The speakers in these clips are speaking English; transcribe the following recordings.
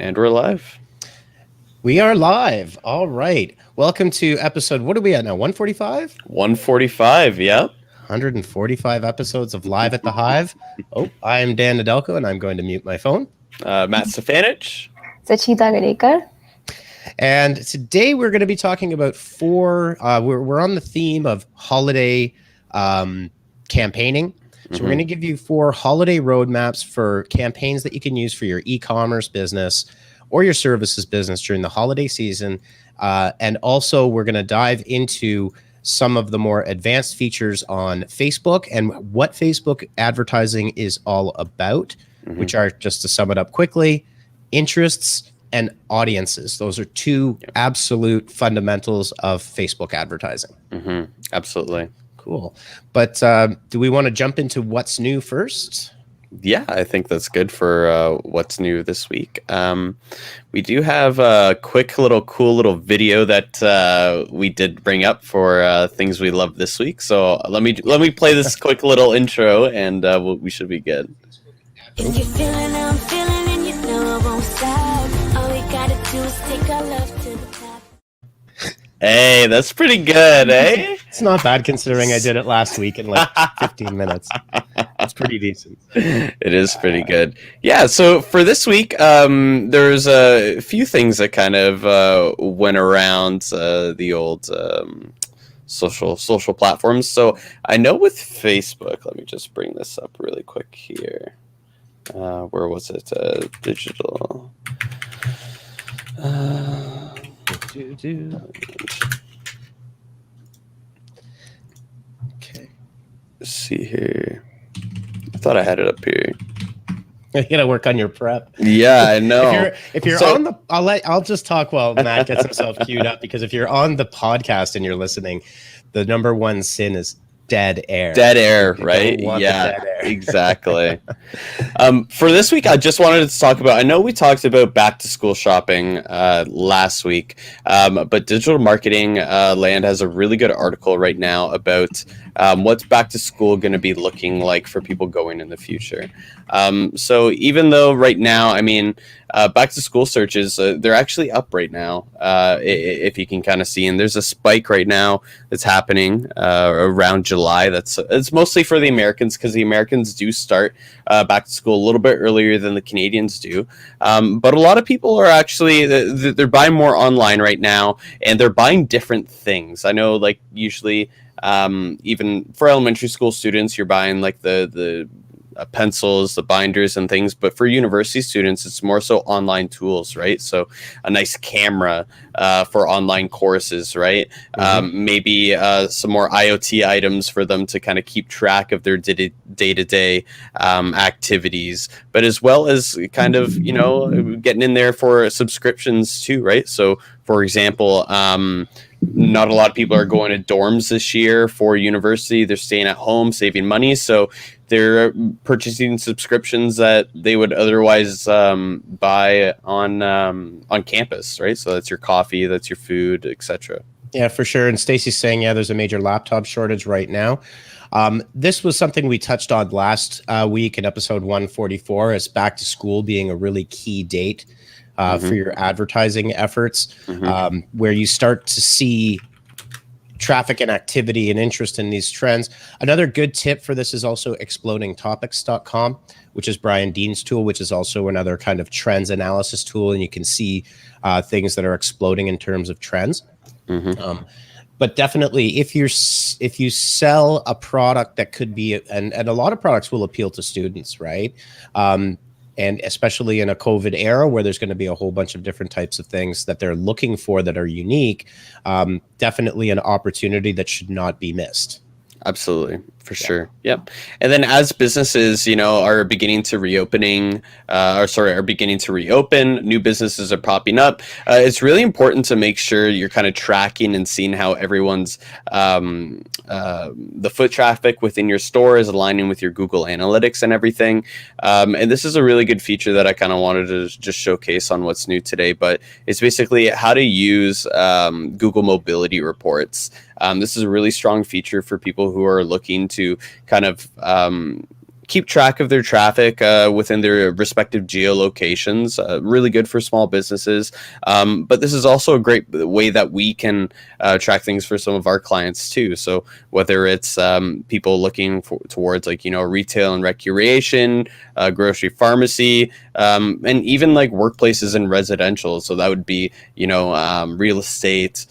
And we're live. We are live. All right. Welcome to episode, what are we at now? 145? 145, yep. 145 episodes of Live at the Hive. Oh, I'm Dan Nedelko, and I'm going to mute my phone. Matt Stefanich. And today we're going to be talking about we're on the theme of holiday campaigning. So we're going to give you 4 holiday roadmaps for campaigns that you can use for your e-commerce business or your services business during the holiday season. And also we're going to dive into some of the more advanced features on Facebook and what Facebook advertising is all about, which are, just to sum it up quickly, interests and audiences. Those are 2 absolute fundamentals of Facebook advertising. Absolutely. Cool. But do we want to jump into what's new first? Yeah, I think that's good for what's new this week. We do have a cool little video that we did bring up for things we love this week. So let me play this quick little intro, and we should be good. If you're feeling how I'm feeling, and you know I won't stop. All we gotta do is take our love to the top. Hey, that's pretty good, eh? It's not bad considering I did it last week in like 15 minutes. It's pretty decent. It is pretty good. Yeah, so for this week, there's a few things that kind of went around the old social platforms. So I know with Facebook, let me just bring this up really quick here. Where was it? Digital. Okay. Let's see here. I thought I had it up here. You gotta work on your prep. Yeah, I know. If you're on the, I'll just talk while Matt gets himself queued up, because if you're on the podcast and you're listening, the number one sin is dead air. Dead air, right? Yeah, exactly. For this week, I just wanted to talk about, I know we talked about back to school shopping last week, but Digital Marketing Land has a really good article right now about what's back to school going to be looking like for people going in the future. So even though right now, I mean, back to school searches, they're actually up right now, if you can kind of see, and there's a spike right now that's happening around July. It's mostly for the Americans, because the Americans do start back to school a little bit earlier than the Canadians do. But a lot of people are actually, they're buying more online right now, and they're buying different things. I know, like, usually even for elementary school students, you're buying like the pencils, the binders and things, but for university students, it's more so online tools, right? So a nice camera for online courses, right? Maybe some more IoT items for them to kind of keep track of their day-to-day activities, but as well as kind of, you know, getting in there for subscriptions too, right? So for example, not a lot of people are going to dorms this year for university. They're staying at home, saving money. So they're purchasing subscriptions that they would otherwise buy on campus, right? So that's your coffee, that's your food, etc. Yeah, for sure. And Stacey's saying, yeah, there's a major laptop shortage right now. This was something we touched on last week in episode 144, as back to school being a really key date for your advertising efforts, where you start to see traffic and activity and interest in these trends. Another good tip for this is also explodingtopics.com, which is Brian Dean's tool, which is also another kind of trends analysis tool. And you can see things that are exploding in terms of trends. But definitely, if you sell a product that could be, and a lot of products will appeal to students, right? And especially in a COVID era where there's going to be a whole bunch of different types of things that they're looking for that are unique, definitely an opportunity that should not be missed. Absolutely, for sure. Yep. And then as businesses, you know, are beginning to reopen, new businesses are popping up. It's really important to make sure you're kind of tracking and seeing how everyone's the foot traffic within your store is aligning with your Google Analytics and everything. And this is a really good feature that I kind of wanted to just showcase on what's new today. But it's basically how to use Google Mobility Reports. This is a really strong feature for people who are looking to kind of keep track of their traffic within their respective geolocations. Really good for small businesses. But this is also a great way that we can track things for some of our clients too. So whether it's people looking towards like, retail and recreation, grocery, pharmacy, and even like workplaces and residential. So that would be, real estate,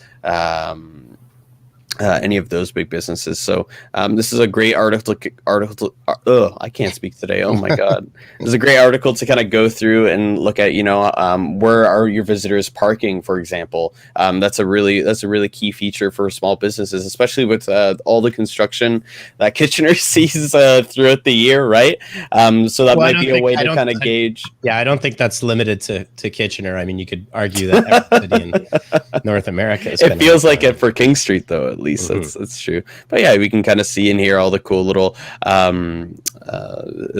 any of those big businesses. So this is a great article. I can't speak today. Oh my God. This is a great article to kind of go through and look at, where are your visitors parking, for example. That's a really key feature for small businesses, especially with all the construction that Kitchener sees throughout the year, right? So that might be a way to kind of gauge. Yeah, I don't think that's limited to Kitchener. I mean, you could argue that every city in North America is. It feels like it for King Street, though, at least. That's true. But yeah, we can kind of see in here all the cool little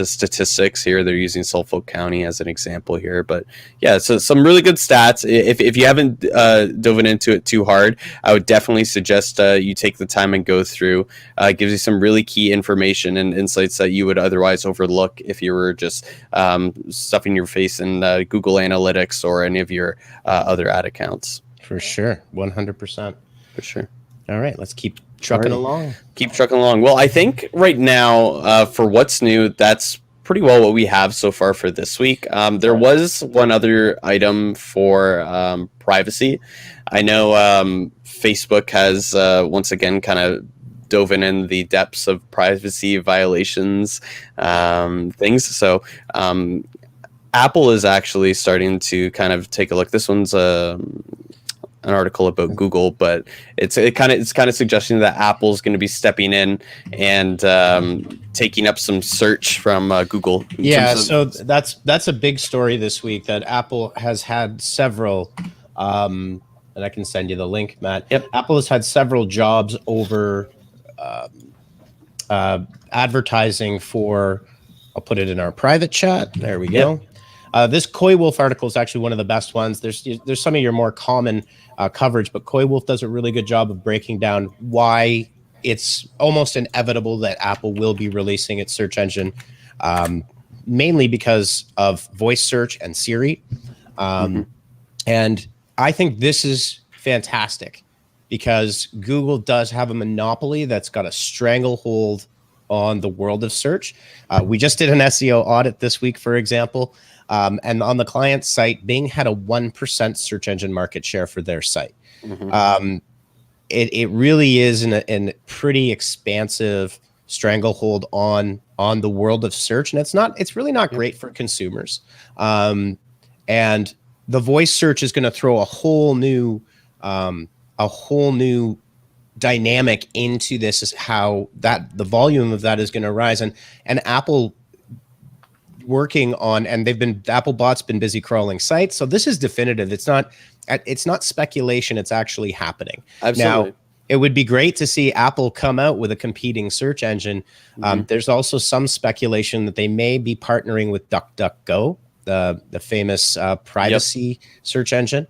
statistics here. They're using Suffolk County as an example here. But yeah, so some really good stats. If you haven't dove into it too hard, I would definitely suggest you take the time and go through. It gives you some really key information and insights that you would otherwise overlook if you were just stuffing your face in Google Analytics or any of your other ad accounts. For sure. 100%. For sure. All right, let's keep trucking along. Keep trucking along. Well, I think right now, for what's new, that's pretty well what we have so far for this week. There was one other item for privacy. I know Facebook has once again kind of dove in the depths of privacy violations things. So Apple is actually starting to kind of take a look. This one's an article about Google, but it's kind of suggesting that Apple's going to be stepping in and taking up some search from Google. Yeah, so that's a big story this week that Apple has had several, and I can send you the link, Matt. Yep. Apple has had several jobs over advertising for. I'll put it in our private chat. There we go. This Coy Wolf article is actually one of the best ones. There's some of your more common coverage, but Coy Wolf does a really good job of breaking down why it's almost inevitable that Apple will be releasing its search engine, mainly because of voice search and Siri. And I think this is fantastic because Google does have a monopoly that's got a stranglehold on the world of search. We just did an SEO audit this week, for example. And on the client site, Bing had a 1% search engine market share for their site. It really is in a pretty expansive stranglehold on the world of search, and it's really not great for consumers. And the voice search is going to throw a whole new dynamic into this, is how that the volume of that is going to rise, and Apple working on, and Applebot's been busy crawling sites. So this is definitive. It's not speculation. It's actually happening. Absolutely. Now, it would be great to see Apple come out with a competing search engine. There's also some speculation that they may be partnering with DuckDuckGo, the famous privacy search engine.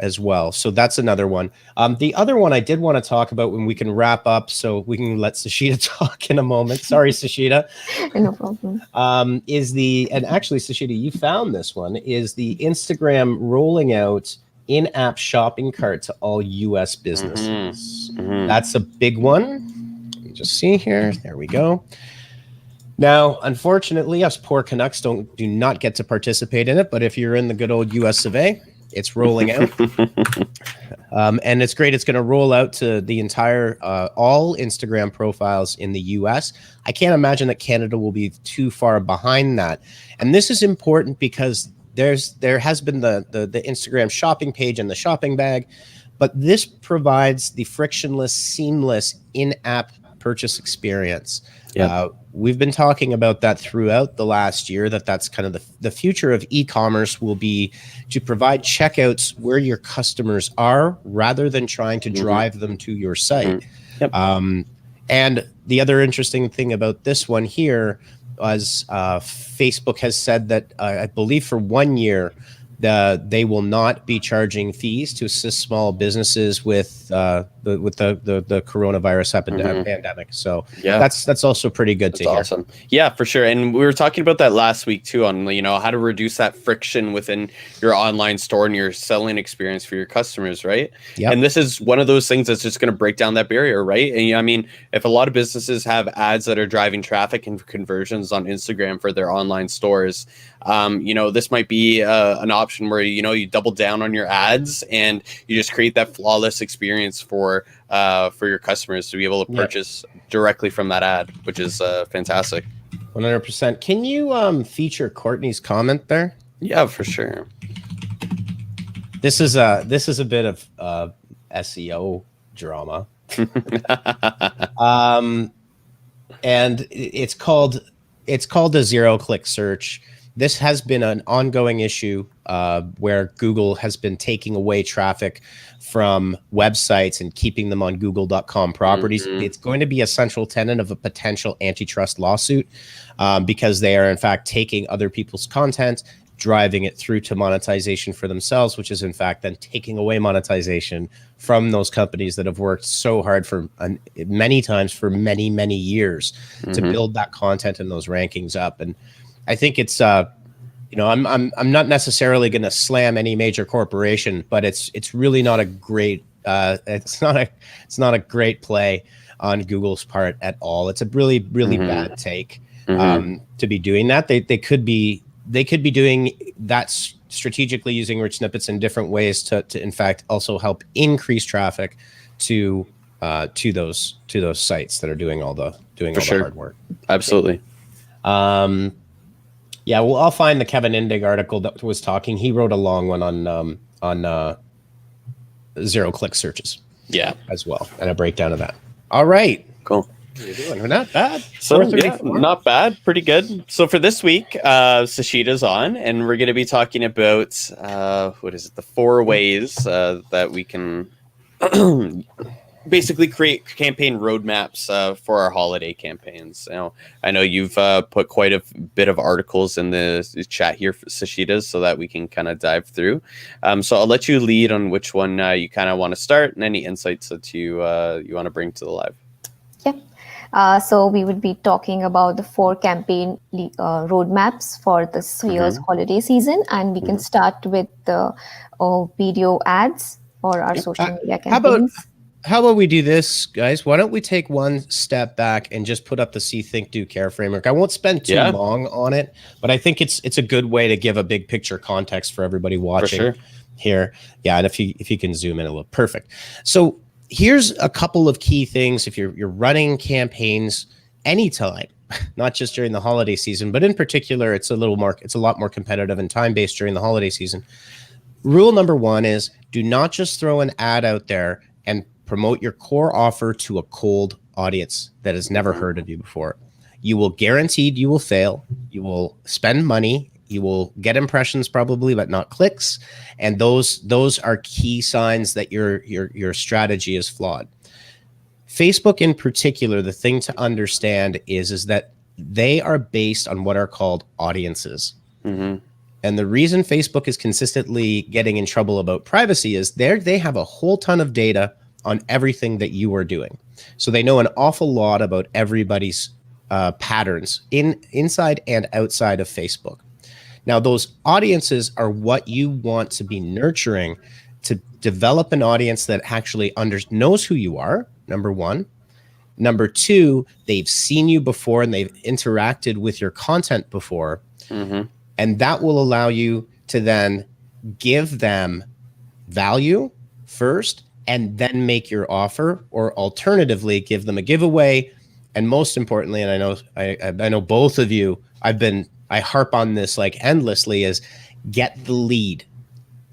As well. So that's another one. The other one I did want to talk about when we can wrap up, so we can let Sashita talk in a moment. Sorry, Sashita. No problem. And actually, Sashita, you found this one, is the Instagram rolling out in-app shopping cart to all US businesses. That's a big one. Let me just see here. There we go. Now, unfortunately, us poor Canucks do not get to participate in it, but if you're in the good old US of A, it's rolling out. And it's great. It's going to roll out to the entire, all Instagram profiles in the US. I can't imagine that Canada will be too far behind that. And this is important because there has been the Instagram shopping page and the shopping bag, but this provides the frictionless, seamless in-app purchase experience. We've been talking about that throughout the last year, that's kind of the future of e-commerce will be to provide checkouts where your customers are rather than trying to drive them to your site. And the other interesting thing about this one here was Facebook has said that I believe for 1 year they will not be charging fees to assist small businesses with the coronavirus pandemic. So yeah, that's also pretty good to hear. Awesome. Yeah, for sure. And we were talking about that last week too, on how to reduce that friction within your online store and your selling experience for your customers, right? Yep. And this is one of those things that's just going to break down that barrier, right? And I mean, if a lot of businesses have ads that are driving traffic and conversions on Instagram for their online stores, this might be an option where you double down on your ads and you just create that flawless experience for your customers to be able to purchase directly from that ad, which is fantastic. 100%. Can you feature Courtney's comment there? Yeah, for sure. This is a bit of SEO drama. And it's called a zero-click search. This has been an ongoing issue where Google has been taking away traffic from websites and keeping them on google.com properties. Mm-hmm. It's going to be a central tenet of a potential antitrust lawsuit because they are, in fact, taking other people's content, driving it through to monetization for themselves, which is, in fact, then taking away monetization from those companies that have worked so hard for many times for many, many years to build that content and those rankings up. And I think it's, I'm not necessarily going to slam any major corporation, but it's really not a great, it's not a great play on Google's part at all. It's a really bad take to be doing that. They could be doing that strategically, using rich snippets in different ways to in fact also help increase traffic to those sites that are doing all the hard work. Absolutely. Yeah, well, I'll find the Kevin Indig article that was talking. He wrote a long one on zero-click searches. Yeah, as well, and a breakdown of that. All right, cool. What are you doing? We're not bad. So yeah, not bad, pretty good. So for this week, Sashida's on, and we're going to be talking about the 4 ways that we can basically create campaign roadmaps for our holiday campaigns. Now, I know you've put quite a bit of articles in the chat here, Sashida's, so that we can kind of dive through. So I'll let you lead on which one you kind of want to start, and any insights that you want to bring to the live. Yeah. So we would be talking about the 4 campaign roadmaps for this year's holiday season, and we can start with the video ads or our social media campaigns. How about we do this, guys? Why don't we take one step back and just put up the See, Think, Do, Care framework? I won't spend too long on it, but I think it's a good way to give a big picture context for everybody watching here. Yeah, and if you can zoom in a little, perfect. So here's a couple of key things if you're running campaigns anytime, not just during the holiday season, but in particular, it's a lot more competitive and time-based during the holiday season. Rule number 1 is do not just throw an ad out there and promote your core offer to a cold audience that has never heard of you before. You will fail. You will spend money. You will get impressions probably, but not clicks. And those are key signs that your strategy is flawed. Facebook in particular, the thing to understand is that they are based on what are called audiences. And the reason Facebook is consistently getting in trouble about privacy is they have a whole ton of data on everything that you are doing. So they know an awful lot about everybody's patterns inside and outside of Facebook. Now, those audiences are what you want to be nurturing to develop an audience that actually knows who you are, number 1. Number 2, they've seen you before and they've interacted with your content before. And that will allow you to then give them value first, and then make your offer, or alternatively give them a giveaway. And most importantly, and I know both of you, I harp on this like endlessly, is get the lead,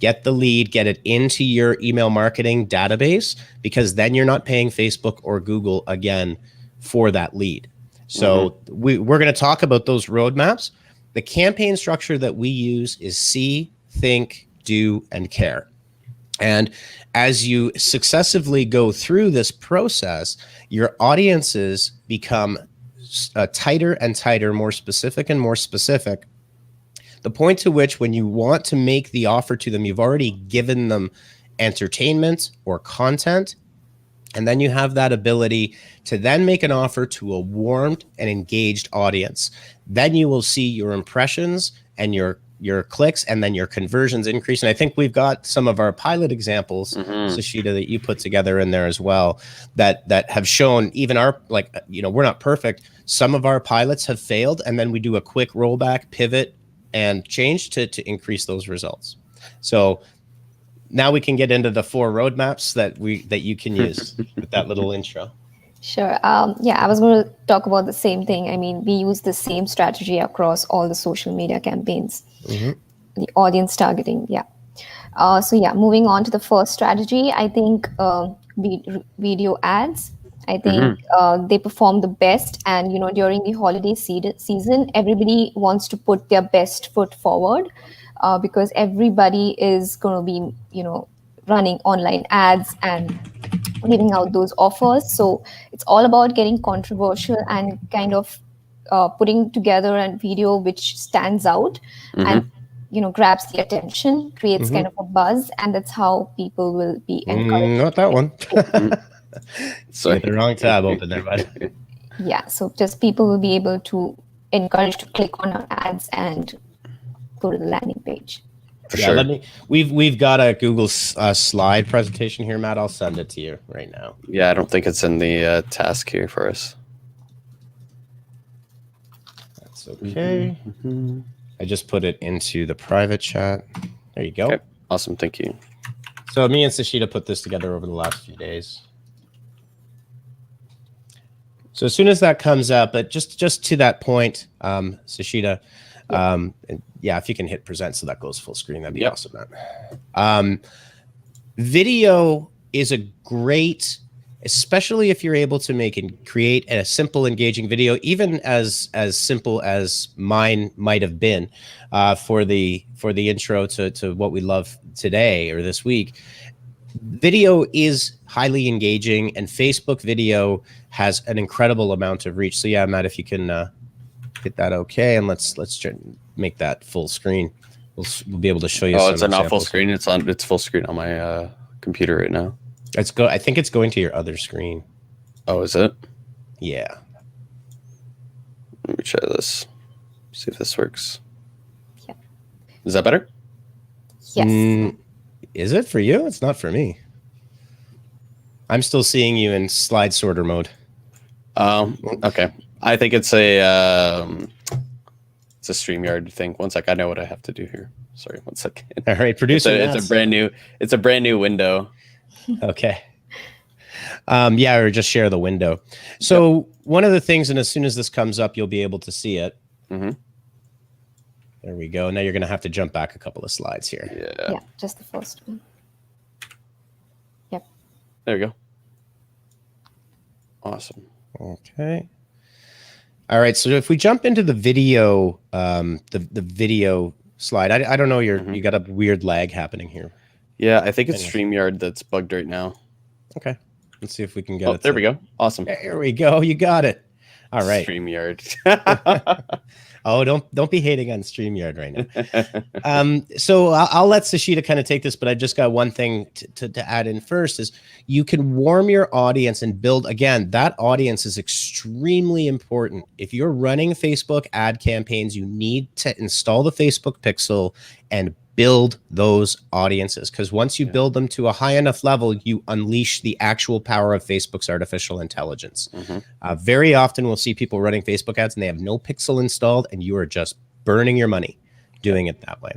get it into your email marketing database, because then you're not paying Facebook or Google again for that lead. So we're going to talk about those roadmaps. The campaign structure that we use is See, Think, Do, and Care. And as you successively go through this process, your audiences become tighter and tighter, more specific and more specific. The point to which when you want to make the offer to them, you've already given them entertainment or content, And then you have that ability to then make an offer to a warmed and engaged audience. Then you will see your impressions and your clicks and then your conversions increase. And I think we've got some of our pilot examples, Sashita, that you put together in there as well, that have shown even our, like, you know, we're not perfect. Some of our pilots have failed, and then we do a quick rollback, pivot, and change to increase those results. So now we can get into the 4 roadmaps that you can use with that little intro. Sure. Yeah, I was going to talk about the same thing. I mean, we use the same strategy across all the social media campaigns, the audience targeting. Yeah. So yeah, moving on to the first strategy, I think video ads. I think they perform the best, and you know, during the holiday season, everybody wants to put their best foot forward because everybody is going to be, you know, running online ads and giving out those offers. So it's all about getting controversial and kind of putting together a video which stands out and, you know, grabs the attention, creates kind of a buzz, and that's how people will be encouraged. Not that one. Sorry, the wrong tab open there, bud. Yeah, so just people will be able to encourage to click on our ads and go to the landing page. For sure. We've got a Google slide presentation here, Matt. I'll send it to you right now. Yeah, I don't think it's in the task here for us. That's okay. I just put it into the private chat. There you go. Okay. Awesome. Thank you. So me and Sashita put this together over the last few days. So as soon as that comes up, but just to that point, Sashita, yeah, if you can hit present so that goes full screen, that'd be awesome, man. Video is a great, especially if you're able to make and create a simple, engaging video, even as simple as mine might have been for the intro to what we love today or this week. Video is highly engaging, and Facebook video has an incredible amount of reach. So yeah, Matt, if you can hit that okay, and let's make that full screen. We'll be able to show you. Oh, it's not full screen. It's full screen on my computer right now. I think it's going to your other screen. Oh, is it? Yeah. Let me try this. See if this works. Yeah. Is that better? Yes. Is it for you? It's not for me. I'm still seeing you in slide sorter mode. Okay. I think it's a StreamYard thing. One sec. I know what I have to do here. Sorry, one second. All right, producer. It's a brand new window. Okay. Yeah, or just share the window. So one of the things, and as soon as this comes up, you'll be able to see it. There we go. Now you're going to have to jump back a couple of slides here. Yeah, just the first one. Yep. There we go. Awesome. Okay. All right. So if we jump into the video, the video slide, I don't know, you got a weird lag happening here. Yeah, I think it's StreamYard that's bugged right now. Okay. Let's see if we can get it. There we go. Awesome. There we go. You got it. All right. StreamYard. Oh, don't be hating on StreamYard right now. So I'll let Sashita kind of take this, but I just got one thing to add in first is you can warm your audience and build, again, that audience is extremely important. If you're running Facebook ad campaigns, you need to install the Facebook pixel and build those audiences, because once you build them to a high enough level, you unleash the actual power of Facebook's artificial intelligence. Very often we'll see people running Facebook ads and they have no pixel installed, and you are just burning your money doing it that way.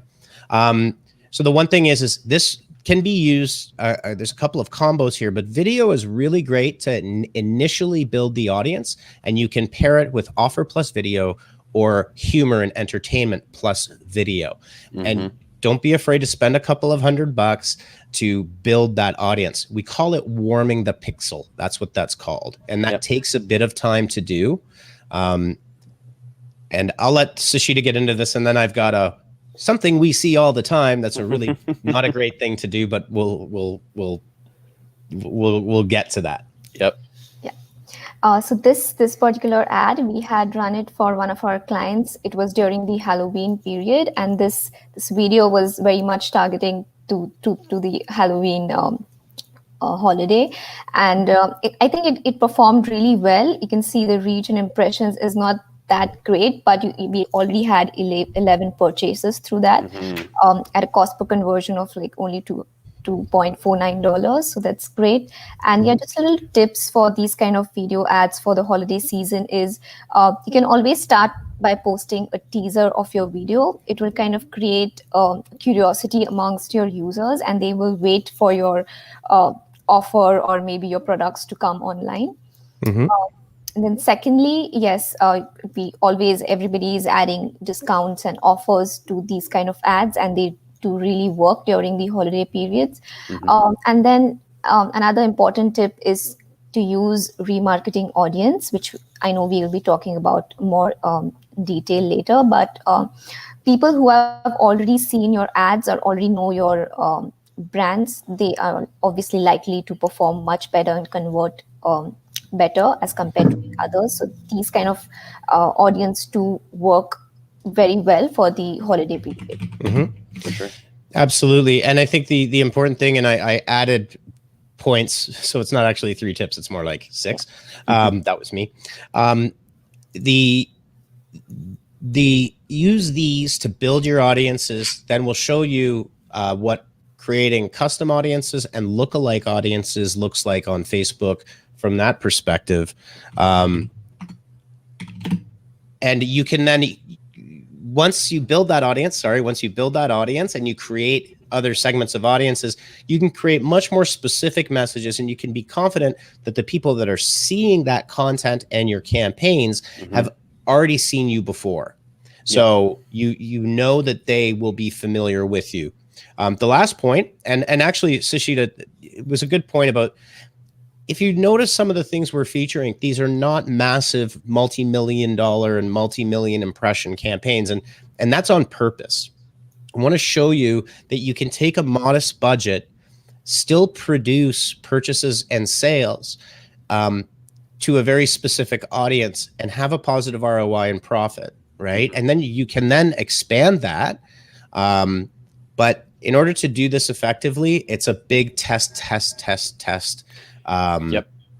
So the one thing is this can be used, there's a couple of combos here, but video is really great to initially build the audience, and you can pair it with offer plus video or humor and entertainment plus video. And don't be afraid to spend a couple of $100 to build that audience. We call it warming the pixel. That's what that's called. And that takes a bit of time to do. And I'll let Sashita get into this. And then I've got something we see all the time. That's a really not a great thing to do, but we'll get to that. Yep. So this particular ad, we had run it for one of our clients. It was during the Halloween period, and this video was very much targeting to the Halloween holiday, and I think it performed really well. You can see the reach and impressions is not that great, but we already had 11 purchases through that at a cost per conversion of like only $2.49, so that's great. And yeah, just little tips for these kind of video ads for the holiday season is you can always start by posting a teaser of your video. It will kind of create curiosity amongst your users, and they will wait for your offer or maybe your products to come online. And then secondly, yes, everybody is adding discounts and offers to these kind of ads, and they do really work during the holiday periods. And then another important tip is to use remarketing audience, which I know we will be talking about more detail later. But people who have already seen your ads or already know your brands, they are obviously likely to perform much better and convert better as compared to the others. So these kind of audience do work very well for the holiday period. For sure. Absolutely. And I think the important thing, and I added points, so it's not actually 3 tips, it's more like 6. That was me. The use these to build your audiences, then we'll show you what creating custom audiences and lookalike audiences looks like on Facebook from that perspective. And you can then, once you build that audience and you create other segments of audiences, you can create much more specific messages, and you can be confident that the people that are seeing that content and your campaigns have already seen you before. So you know that they will be familiar with you. The last point, and actually, Sashita, it was a good point about, if you notice some of the things we're featuring, these are not massive multi-million dollar and multi-million impression campaigns. And that's on purpose. I want to show you that you can take a modest budget, still produce purchases and sales to a very specific audience and have a positive ROI and profit, right? And then you can then expand that. But in order to do this effectively, it's a big test.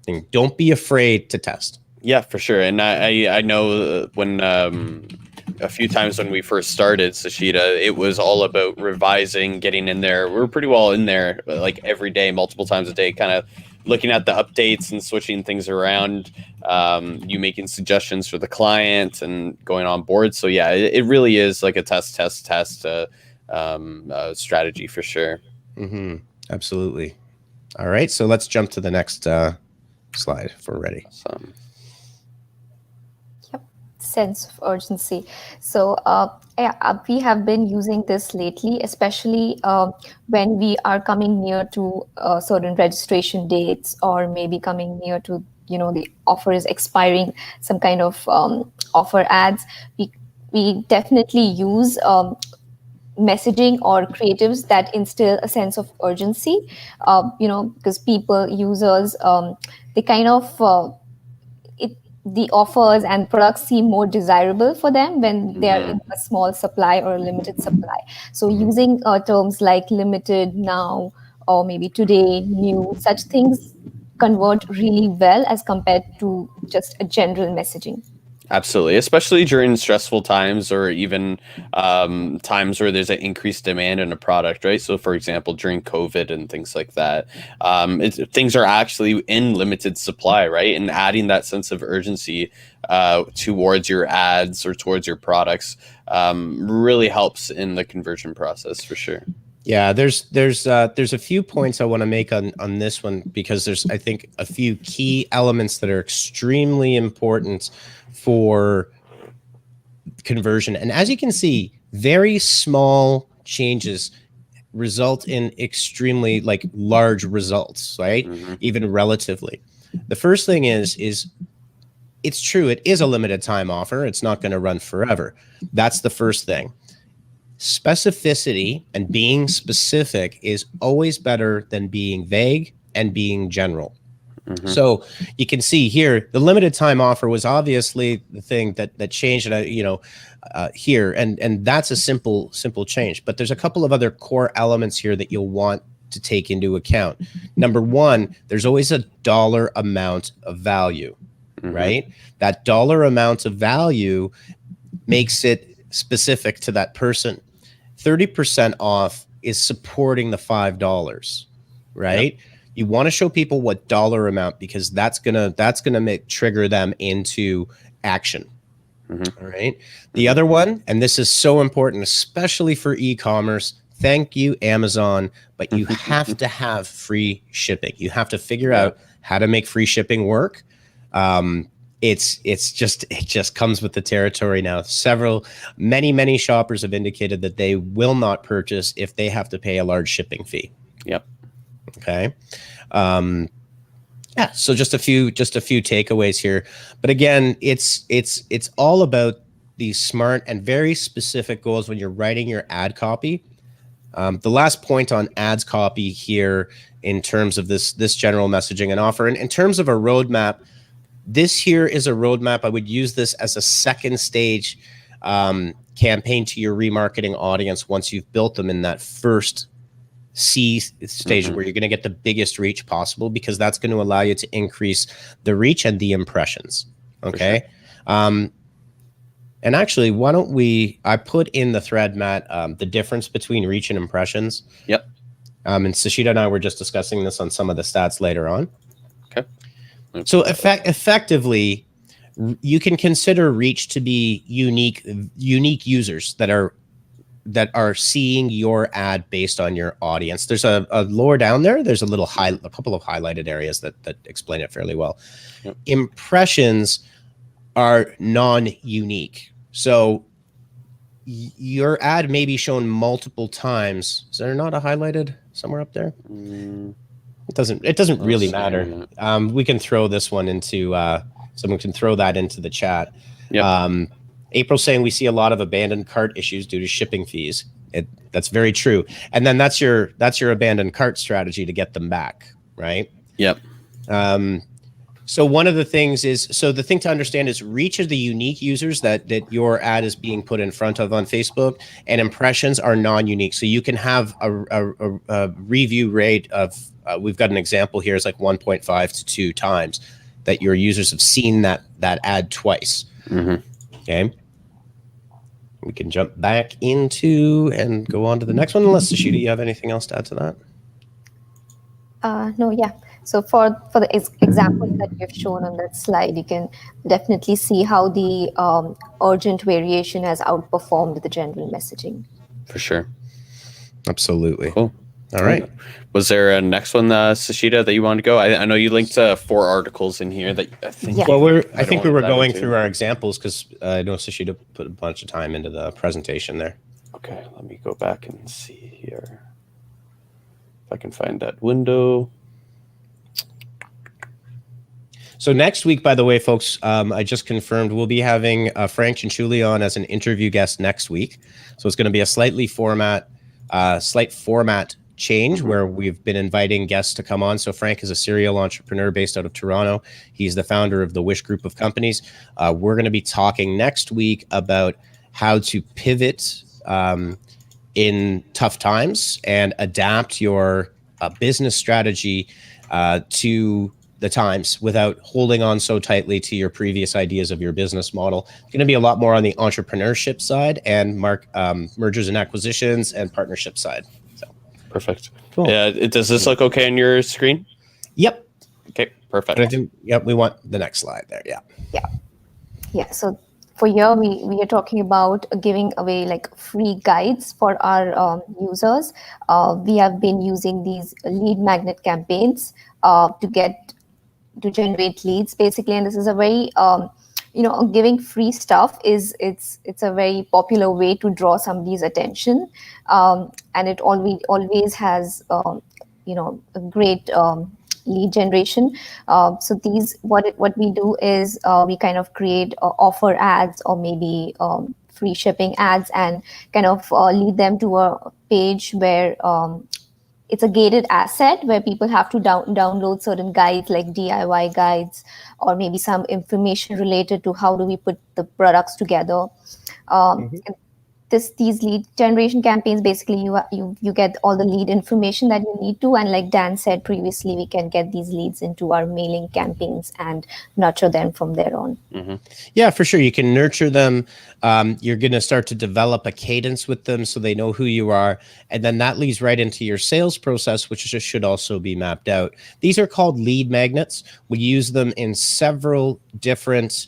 Thing. Don't be afraid to test. Yeah, for sure. And I know when a few times when we first started Sashita, it was all about revising, getting in there. We were pretty well in there, like every day, multiple times a day, kind of looking at the updates and switching things around, you making suggestions for the client and going on board. So yeah, it really is like a test strategy for sure. Absolutely. All right, so let's jump to the next slide if we're ready. Awesome. Yep, sense of urgency. So we have been using this lately, especially when we are coming near to certain registration dates, or maybe coming near to, the offer is expiring, some kind of offer ads. We definitely use messaging or creatives that instill a sense of urgency, because users, they kind of, the offers and products seem more desirable for them when they are in a small supply or a limited supply. So using terms like limited, now, or maybe today, new, such things convert really well as compared to just a general messaging. Absolutely, especially during stressful times, or even times where there's an increased demand in a product, right? So, for example, during COVID and things like that, things are actually in limited supply, right? And adding that sense of urgency towards your ads or towards your products really helps in the conversion process for sure. Yeah, there's a few points I want to make on this one, because there's, I think, a few key elements that are extremely important for conversion. And as you can see, very small changes result in extremely large results, right? Even relatively. The first thing is it's true, it is a limited time offer. It's not going to run forever. That's the first thing. Specificity and being specific is always better than being vague and being general. So you can see here, the limited time offer was obviously the thing that changed here, and that's a simple change. But there's a couple of other core elements here that you'll want to take into account. Number one, there's always a dollar amount of value, right? That dollar amount of value makes it specific to that person. 30% off is supporting the $5, right? Yep. You want to show people what dollar amount, because that's gonna trigger them into action. All right. The other one, and this is so important, especially for e-commerce. Thank you, Amazon, but you have to have free shipping. You have to figure out how to make free shipping work. It just comes with the territory now. Many shoppers have indicated that they will not purchase if they have to pay a large shipping fee. Yep. Okay. So just a few takeaways here. But again, it's all about these smart and very specific goals when you're writing your ad copy. The last point on ads copy here, in terms of this general messaging and offer, and in terms of a roadmap, this here is a roadmap. I would use this as a second stage campaign to your remarketing audience once you've built them in that first C stage, where you're going to get the biggest reach possible, because that's going to allow you to increase the reach and the impressions. Okay. Sure. And actually, why don't I put in the thread, Matt, the difference between reach and impressions. Yep. And Sashita and I were just discussing this on some of the stats later on. Okay. So effectively, you can consider reach to be unique users that are seeing your ad based on your audience. There's a lower down there. There's a couple of highlighted areas that explain it fairly well. Yep. Impressions are non-unique. So your ad may be shown multiple times. Is there not a highlighted somewhere up there? It doesn't really matter. We can throw this one into someone can throw that into the chat. Yep. April's saying we see a lot of abandoned cart issues due to shipping fees. That's very true. And then that's your abandoned cart strategy to get them back, right? Yep. So one of the things is, the thing to understand is reach are the unique users that your ad is being put in front of on Facebook, and impressions are non-unique. So you can have a review rate of, we've got an example here, it's like 1.5 to 2 times that your users have seen that ad twice. Okay. We can jump back into and go on to the next one. Unless, Sashita, you have anything else to add to that? No, yeah. So for the example that you've shown on that slide, you can definitely see how the urgent variation has outperformed the general messaging. For sure. Absolutely. Cool. All right. Was there a next one, Sashita, that you wanted to go? I know you linked 4 articles in here that I think. Yeah. Well, I think we were going through our examples, because I know Sashita put a bunch of time into the presentation there. Okay, let me go back and see here if I can find that window. So next week, by the way, folks, I just confirmed we'll be having Frank Cianciulli on as an interview guest next week. So it's going to be a slight format change, where we've been inviting guests to come on. So Frank is a serial entrepreneur based out of Toronto. He's the founder of the Wish Group of companies. We're going to be talking next week about how to pivot in tough times and adapt your business strategy to the times without holding on so tightly to your previous ideas of your business model. It's going to be a lot more on the entrepreneurship side and mergers and acquisitions and partnership side. So perfect. Cool. Yeah. Does this look okay on your screen? Yep. Okay. Perfect. I think, yep. We want the next slide there. Yeah. Yeah. So for here, we are talking about giving away like free guides for our users. We have been using these lead magnet campaigns to generate leads, basically, and this is a very giving free stuff it's a very popular way to draw somebody's attention, and it always has a great lead generation. So what we do is we kind of create offer ads or maybe free shipping ads, and kind of lead them to a page where it's a gated asset where people have to download certain guides, like DIY guides, or maybe some information related to how do we put the products together. these lead generation campaigns, basically you get all the lead information that you need to, and like Dan said previously, we can get these leads into our mailing campaigns and nurture them from there on. Yeah, for sure. You can nurture them. You're going to start to develop a cadence with them so they know who you are. And then that leads right into your sales process, which should also be mapped out. These are called lead magnets. We use them in several different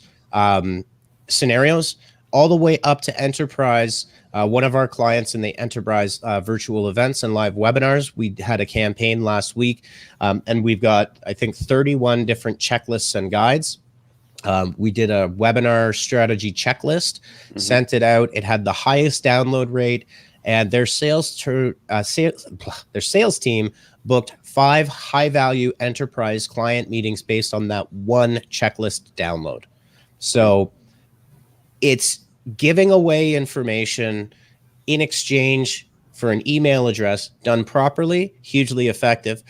scenarios, all the way up to enterprise. One of our clients in the enterprise virtual events and live webinars, we had a campaign last week, and we've got, I think, 31 different checklists and guides. We did a webinar strategy checklist, sent it out. It had the highest download rate, and their sales team booked 5 high-value enterprise client meetings based on that one checklist download. So it's giving away information in exchange for an email address done properly, hugely effective.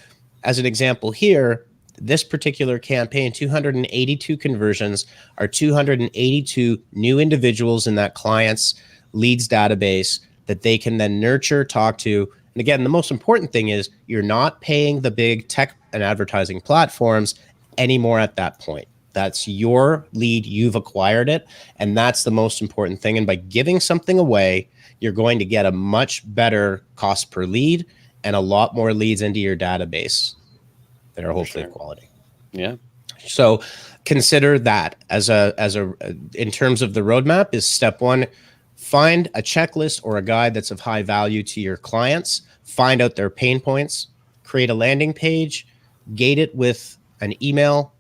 As an example here, this particular campaign, 282 conversions are 282 new individuals in that client's leads database that they can then nurture, talk to. And again, the most important thing is you're not paying the big tech and advertising platforms anymore at that point. That's your lead. You've acquired it. And that's the most important thing. And by giving something away, you're going to get a much better cost per lead and a lot more leads into your database that are hopefully of quality. Yeah. So consider that as in terms of the roadmap is step 1, find a checklist or a guide that's of high value to your clients, find out their pain points, create a landing page, gate it with an email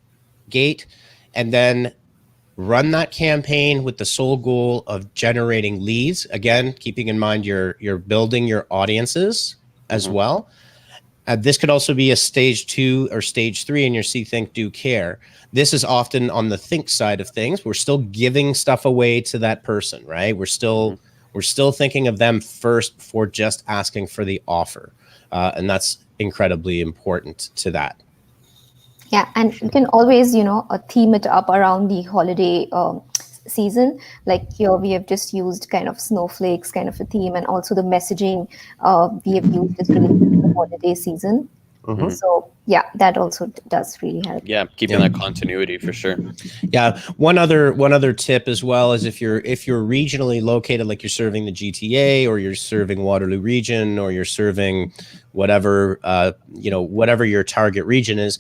gate, and then run that campaign with the sole goal of generating leads. Again, keeping in mind you're building your audiences as well. This could also be a stage 2 or stage 3 in your see, think, do, care. This is often on the think side of things. We're still giving stuff away to that person, right? We're still thinking of them first before just asking for the offer. And that's incredibly important to that. Yeah, and you can always, theme it up around the holiday season. Like here, we have just used kind of snowflakes kind of a theme, and also the messaging we have used is related to the holiday season. So yeah, that also does really help. Yeah, keeping that continuity for sure. Yeah, one other tip as well is if you're regionally located, like you're serving the GTA or you're serving Waterloo region or you're serving whatever whatever your target region is,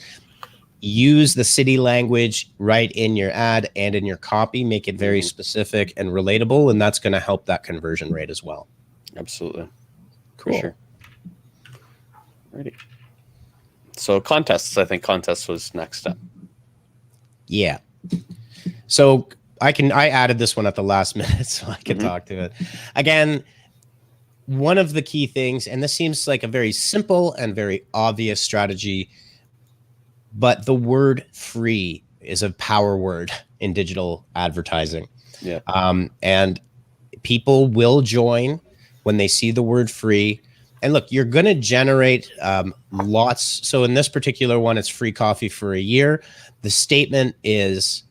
use the city language right in your ad and in your copy. Make it very specific and relatable, and that's going to help that conversion rate as well. Absolutely. Cool. For sure. Alrighty. So contests, I think contests was next step. Yeah. So I added this one at the last minute so I can talk to it. Again, one of the key things, and this seems like a very simple and very obvious strategy, but the word free is a power word in digital advertising. Yeah. And people will join when they see the word free. And look, you're going to generate lots. So in this particular one, it's free coffee for a year. The statement is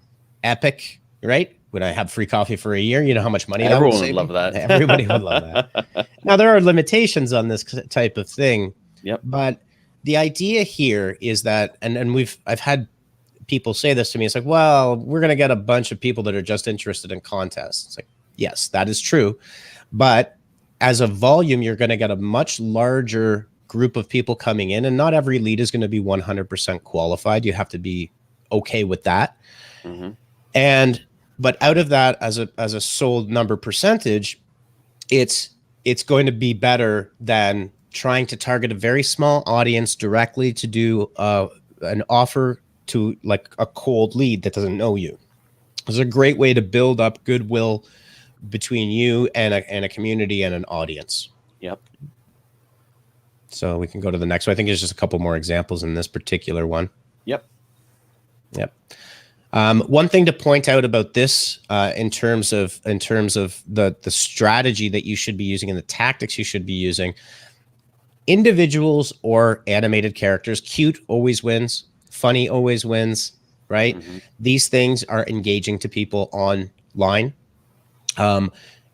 epic, right? When I have free coffee for a year, you know how much money everyone that would would love that. Everybody would love that. Now, there are limitations on this type of thing. Yep. But the idea here is that, and I've had people say this to me. It's like, well, we're going to get a bunch of people that are just interested in contests. It's like, yes, that is true. But as a volume, you're going to get a much larger group of people coming in, and not every lead is going to be 100% qualified. You have to be okay with that. But out of that, as a sold number percentage, it's going to be better than trying to target a very small audience directly to do an offer to like a cold lead that doesn't know you. It's a great way to build up goodwill between you and a community and an audience. Yep. So we can go to the next one. I think there's just a couple more examples in this particular one. Yep. One thing to point out about this in terms of the strategy that you should be using and the tactics you should be using, individuals or animated characters, cute always wins, funny always wins, right? These things are engaging to people online.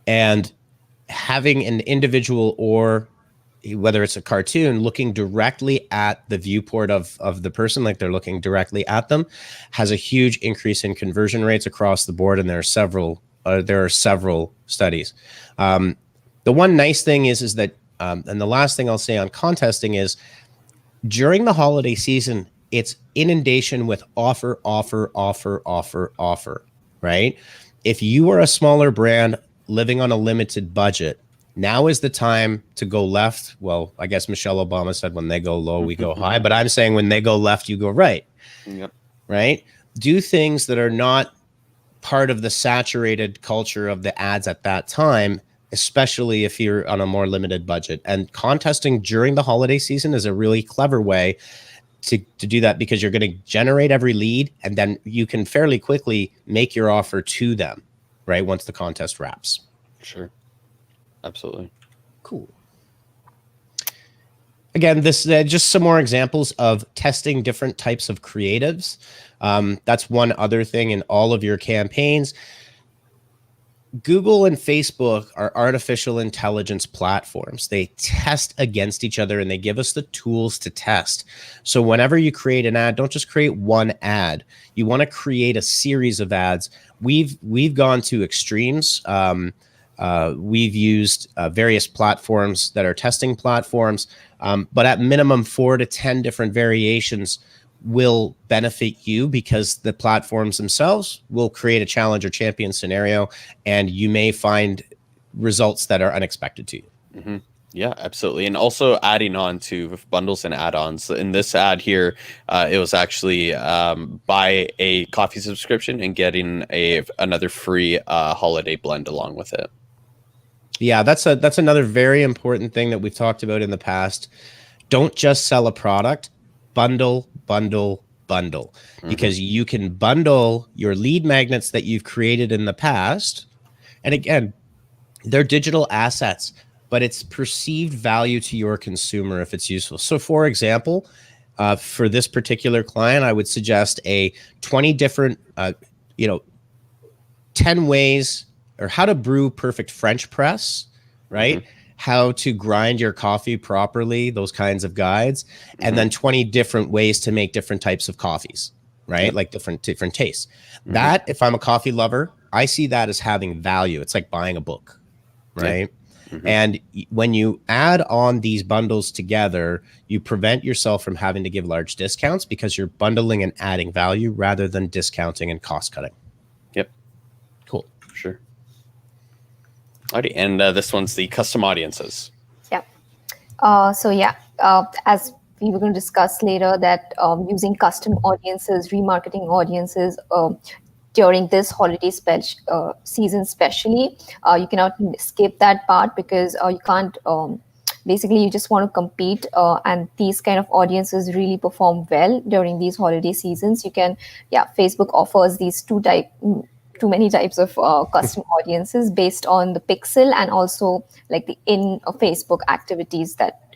And having an individual, or whether it's a cartoon, looking directly at the viewport of the person, like they're looking directly at them, has a huge increase in conversion rates across the board. And there are several studies. The one nice thing is that, and the last thing I'll say on contesting is, during the holiday season, it's inundation with offer, right? If you are a smaller brand living on a limited budget, now is the time to go left. Well, I guess Michelle Obama said, when they go low, we go high. But I'm saying when they go left, you go right. Yep. Right? Do things that are not part of the saturated culture of the ads at that time, especially if you're on a more limited budget. And contesting during the holiday season is a really clever way to do that, because you're going to generate every lead, and then you can fairly quickly make your offer to them, right, once the contest wraps. Sure. Absolutely. Cool. Again, this just some more examples of testing different types of creatives. That's one other thing in all of your campaigns. Google and Facebook are artificial intelligence platforms. They test against each other, and they give us the tools to test. So whenever you create an ad, don't just create one ad. You want to create a series of ads. We've gone to extremes. We've used various platforms that are testing platforms, but at minimum 4 to 10 different variations will benefit you, because the platforms themselves will create a challenge or champion scenario, and you may find results that are unexpected to you. Mm-hmm. Yeah, absolutely. And also adding on to bundles and add-ons. In this ad here, it was actually buy a coffee subscription and getting another free holiday blend along with it. Yeah, that's another very important thing that we've talked about in the past. Don't just sell a product, bundle, because you can bundle your lead magnets that you've created in the past. And again, they're digital assets, but it's perceived value to your consumer if it's useful. So for example, for this particular client, I would suggest a 20 different, 10 ways, or how to brew perfect French press, right? Mm-hmm. How to grind your coffee properly, those kinds of guides, and then 20 different ways to make different types of coffees, right? Yep. Like different tastes. Mm-hmm. That, if I'm a coffee lover, I see that as having value. It's like buying a book, right? Yep. Mm-hmm. And when you add on these bundles together, you prevent yourself from having to give large discounts, because you're bundling and adding value rather than discounting and cost cutting. Yep. Cool. Sure. Alrighty, and this one's the custom audiences. Yeah. As we were going to discuss later, that using custom audiences, remarketing audiences during this holiday season especially, you cannot skip that part, because you can't, basically you just want to compete, and these kind of audiences really perform well during these holiday seasons. You can, Facebook offers these too many types of custom audiences based on the pixel, and also like the Facebook activities that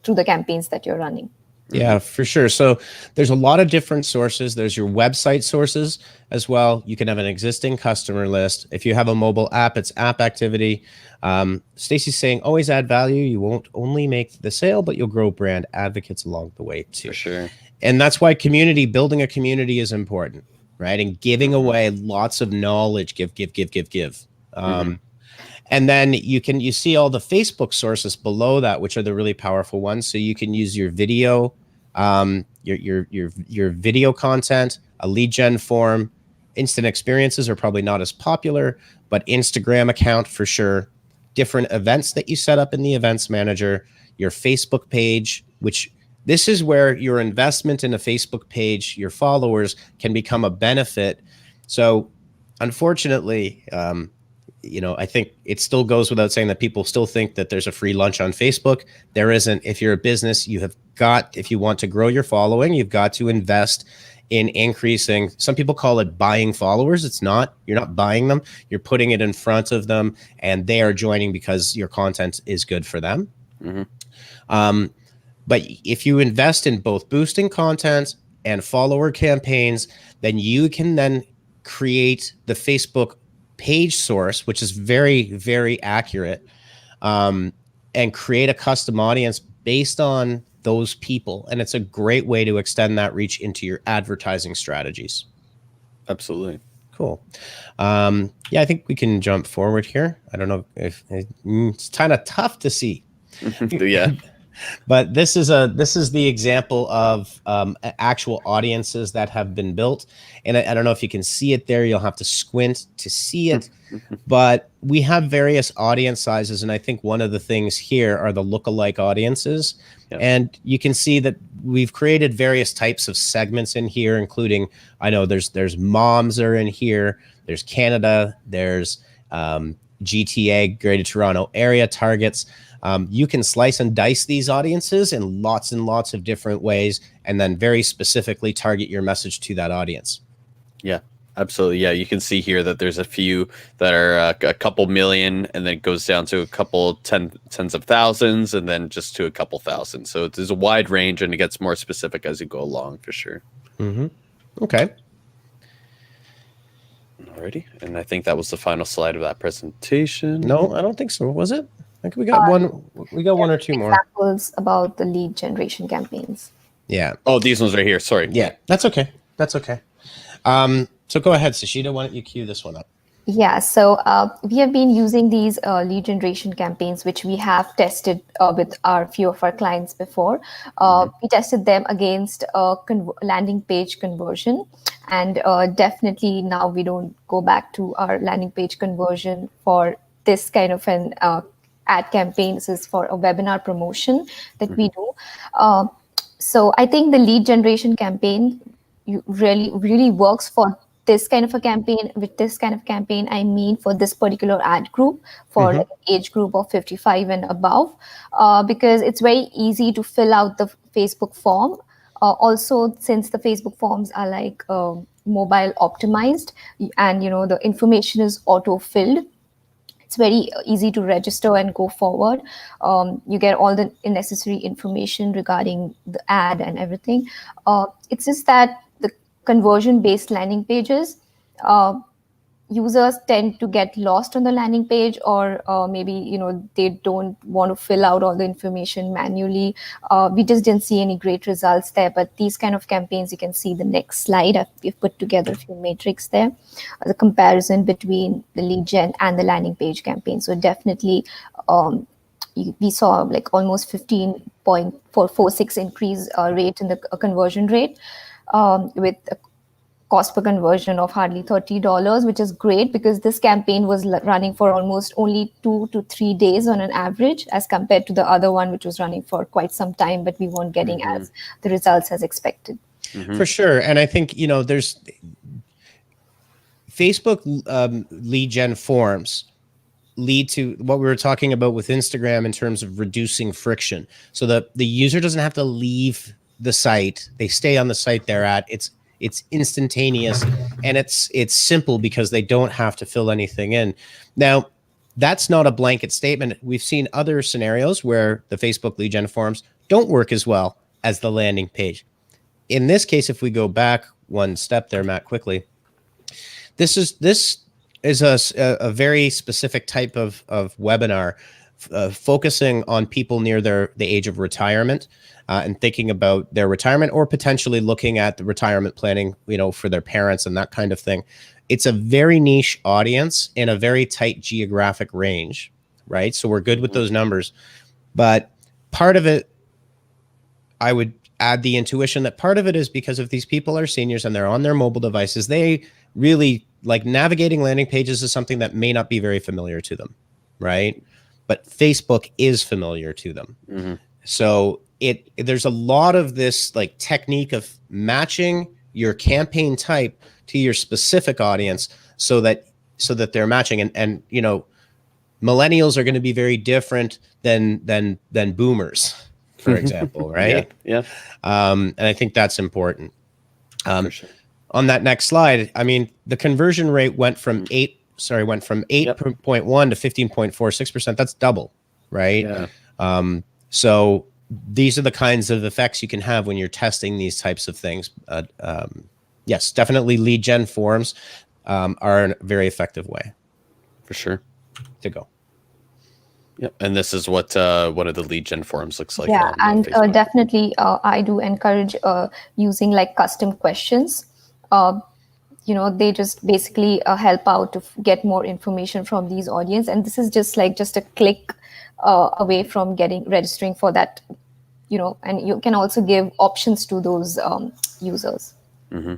through the campaigns that you're running. Yeah, for sure. So there's a lot of different sources. There's your website sources as well. You can have an existing customer list. If you have a mobile app, it's app activity. Stacey's saying always add value. You won't only make the sale, but you'll grow brand advocates along the way too. For sure. And that's why building a community is important. Right. And giving away lots of knowledge, give. And then you see all the Facebook sources below that, which are the really powerful ones. So you can use your video, your video content, a lead gen form. Instant experiences are probably not as popular, but Instagram account for sure. Different events that you set up in the events manager, your Facebook page, which this is where your investment in a Facebook page, your followers, can become a benefit. So unfortunately, I think it still goes without saying that people still think that there's a free lunch on Facebook. There isn't. If you're a business, if you want to grow your following, you've got to invest in increasing. Some people call it buying followers. It's not. You're not buying them. You're putting it in front of them, and they are joining because your content is good for them. Mm-hmm. But if you invest in both boosting content and follower campaigns, then you can then create the Facebook page source, which is very, very accurate, and create a custom audience based on those people. And it's a great way to extend that reach into your advertising strategies. Absolutely. Cool. Yeah, I think we can jump forward here. I don't know if it's kind of tough to see. Yeah. But this is the example of actual audiences that have been built. And I don't know if you can see it there. You'll have to squint to see it. But we have various audience sizes. And I think one of the things here are the lookalike audiences. Yeah. And you can see that we've created various types of segments in here, including, I know there's moms are in here. There's Canada. There's GTA, Greater Toronto Area targets. You can slice and dice these audiences in lots and lots of different ways, and then very specifically target your message to that audience. Yeah, absolutely. Yeah, you can see here that there's a few that are a couple million, and then it goes down to a couple tens of thousands, and then just to a couple thousand. So there's a wide range, and it gets more specific as you go along, for sure. Mm-hmm. Okay. Alrighty, and I think that was the final slide of that presentation. No, I don't think so. Was it? I think we got one. We got one or two more examples about the lead generation campaigns. Yeah. Oh, these ones right here. Sorry. Yeah, that's okay. That's okay. So go ahead, Sashita. Why don't you cue this one up? Yeah. So we have been using these lead generation campaigns, which we have tested with few of our clients before. We tested them against landing page conversion, and definitely now we don't go back to our landing page conversion for this kind of an ad campaign. This is for a webinar promotion that we do. So I think the lead generation campaign really works for this kind of a campaign. With this kind of campaign, I mean for this particular ad group, for like an age group of 55 and above, because it's very easy to fill out the Facebook form. Also, since the Facebook forms are like mobile optimized, and the information is auto-filled, it's very easy to register and go forward. You get all the necessary information regarding the ad and everything. It's just that the conversion-based landing pages, users tend to get lost on the landing page, or maybe they don't want to fill out all the information manually. We just didn't see any great results there. But these kind of campaigns, you can see the next slide. We've put together a few metrics there, the comparison between the lead gen and the landing page campaign. So definitely we saw like almost 15.446 increase rate in the conversion rate, with a cost per conversion of hardly $30, which is great because this campaign was running for almost only 2 to 3 days on an average, as compared to the other one, which was running for quite some time, but we weren't getting as the results as expected. For sure. And I think, there's Facebook lead gen forms lead to what we were talking about with Instagram in terms of reducing friction. So that the user doesn't have to leave the site. They stay on the site they're at. It's instantaneous, and it's simple because they don't have to fill anything in. Now, that's not a blanket statement. We've seen other scenarios where the Facebook lead gen forms don't work as well as the landing page. In this case, if we go back one step there, Matt, quickly, this is a very specific type of webinar focusing on people near the age of retirement. And thinking about their retirement, or potentially looking at the retirement planning, for their parents and that kind of thing. It's a very niche audience in a very tight geographic range, right? So we're good with those numbers. But part of it, I would add the intuition that part of it is because if these people are seniors and they're on their mobile devices, they really like navigating landing pages is something that may not be very familiar to them, right? But Facebook is familiar to them. So there's a lot of this like technique of matching your campaign type to your specific audience so that they're matching. And millennials are going to be very different than boomers, for example, right? Yeah. And I think that's important. For sure. On that next slide, I mean, the conversion rate went from 8.1 to 15.46%. That's double, right? Yeah. So these are the kinds of effects you can have when you're testing these types of things. Yes, definitely lead gen forms are a very effective way. For sure. to go. Yep. And this is what one of the lead gen forums looks like. Yeah, and Facebook. definitely I do encourage using like custom questions. They just basically help out to get more information from these audience, and this is just a click away from registering for that, and you can also give options to those users. Mm-hmm.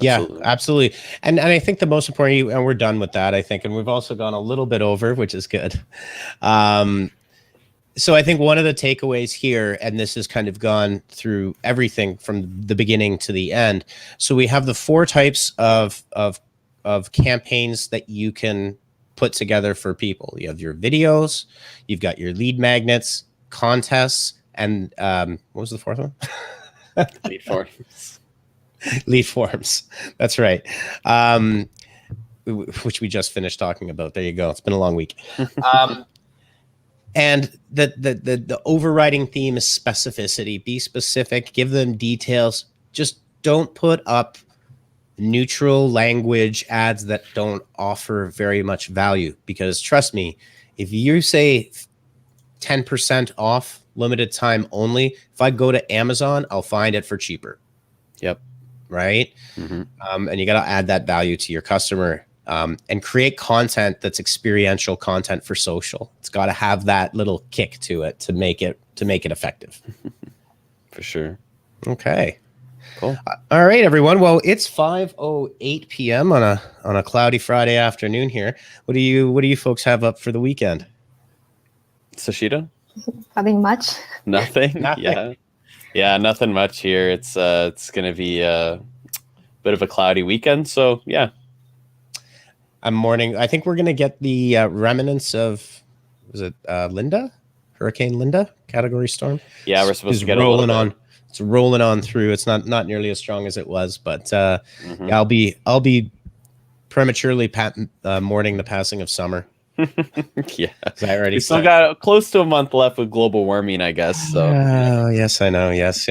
Yeah, absolutely. And I think the most important, and we're done with that, I think, and we've also gone a little bit over, which is good. So I think one of the takeaways here, and this has kind of gone through everything from the beginning to the end. So we have the 4 types of campaigns that you can put together for people. You have your videos, you've got your lead magnets, contests, and what was the 4th one? Lead forums. Lead forms. That's right. Which we just finished talking about. There you go. It's been a long week. And the overriding theme is specificity. Be specific. Give them details. Just don't put up neutral language ads that don't offer very much value. Because trust me, if you say 10% off, limited time only, if I go to Amazon, I'll find it for cheaper. Yep. Right. Mm-hmm. And you got to add that value to your customer, and create content that's experiential content for social. It's got to have that little kick to it to make it effective. For sure. Okay. Cool. All right, everyone. Well, it's 5:08 p.m. on a cloudy Friday afternoon here. What do you folks have up for the weekend? Sashita? Nothing much. Nothing. Nothing. Yeah, nothing much here. It's going to be a bit of a cloudy weekend, so yeah. I think we're going to get the remnants of, was it Linda? Hurricane Linda, category storm. Yeah, we're supposed to get rolling a on. It's rolling on through. It's not nearly as strong as it was, but yeah, I'll be prematurely mourning the passing of summer. Yeah, we still got close to a month left with global warming, I guess. So yes, I know. Yes.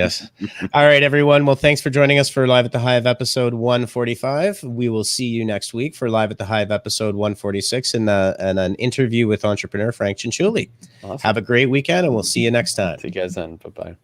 All right, everyone. Well, thanks for joining us for Live at the Hive episode 145. We will see you next week for Live at the Hive episode 146 and an interview with entrepreneur Frank Cianciulli. Awesome. Have a great weekend, and we'll see you next time. See you guys then. Bye-bye.